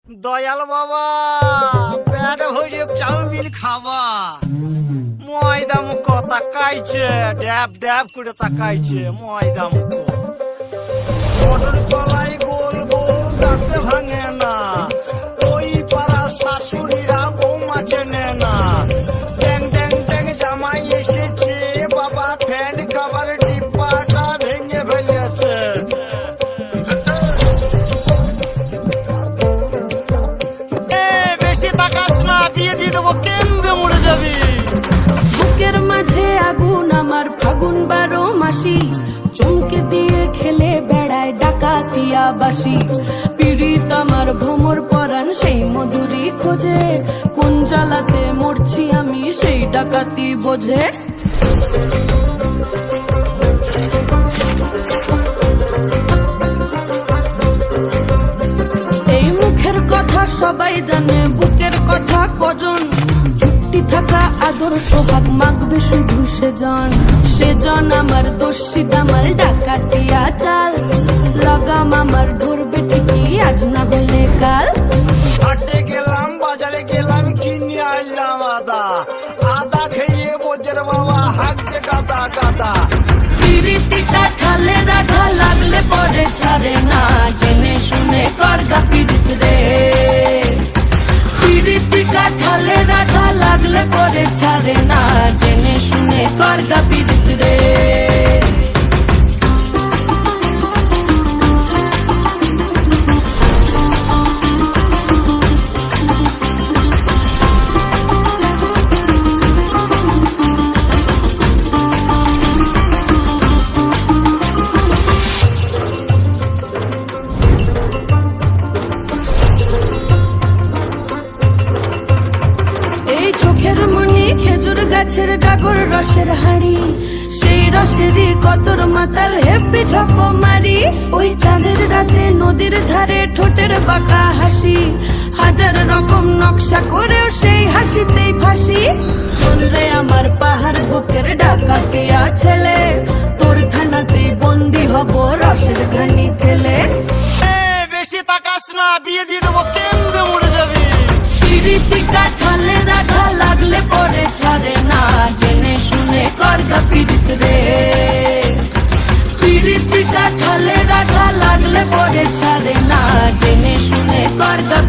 দয়াল বাবা পেট ভরে চাউমিন খাবা ময়দা মুখ তাকাইছে ড্যাব ড্যাব করে তাকাইছে ময়দা মুখ মটর কলাই গোল গোল দাঁতে ভাঙে না ওই পাড়া শাশুড়িরা বৌমা চেনে না ড্যাং ড্যাং ড্যাং জামাই এসেছে বাবা ফ্যান খাবার ডিব্বাটা ভেঙে ফেলেছে। বুকের মাঝে আগুন আমার ফাগুন 12 মাসি চমকে দিয়ে খেলে বেড়ায় ডাকাতিয়া বাসি পীড়িত আমার ভ্রমর পরাণ সেই মধুরি খোঁজে কোন জ্বালাতে মরছি আমি সেই ডাকাতি বোঝে। এই মুখের কথা সবাই জানে বুকের কথা কজন থাকা আদর সোহাগ মাগবে শুধু সেজন আমার দোষী দামাল ডাকাতিয়া চাল লাগাম আমার ধরবে ঠিকই আজ না হলে কাল। হাটে গেলাম বাজারে গেলাম কিনে আনলাম আদা আদা খেয়ে বোঝের বাবা হাঁকছে গাদা গাদা পিরিতিটা ঠালে রাখা লাগলে পরে ছাড়ে না জেনে শুনে করগা পিরিত রে পিরিতিটা ঠালে রাখা লাগলে পরে ছাড়ে না জেনে শুনে করগা পিরিত রে। চোখের মনি খেজুর গাছের ডাগর রসের হাড়ি সেই রসেরই কতর মাতাল হেপি ঝক মারি ওই চাঁদের রাতে নদীর ধারে ঠোঁটের বাঁকা হাসি হাজার রকম নকশা করেও সেই হাসিতেই ফাঁসি। শুনলে আমার পাহাড় বুকের ডাকাতিয়া ছেলে তোর থানাতেই বন্দি হব রসের ঘানি ঠেলে। বেশি তাকাস না বিয়ে দিয়ে দেবো কেন্দ্রে মরে যাবি পিরিতিকা ঠালে রাখা লাগলে পরে ছাড়ে না জেনে শুনে করগা পিরিত রে পিরিতিকা ঠালে রাখা লাগলে পরে ছাড়ে না জেনে শুনে করগা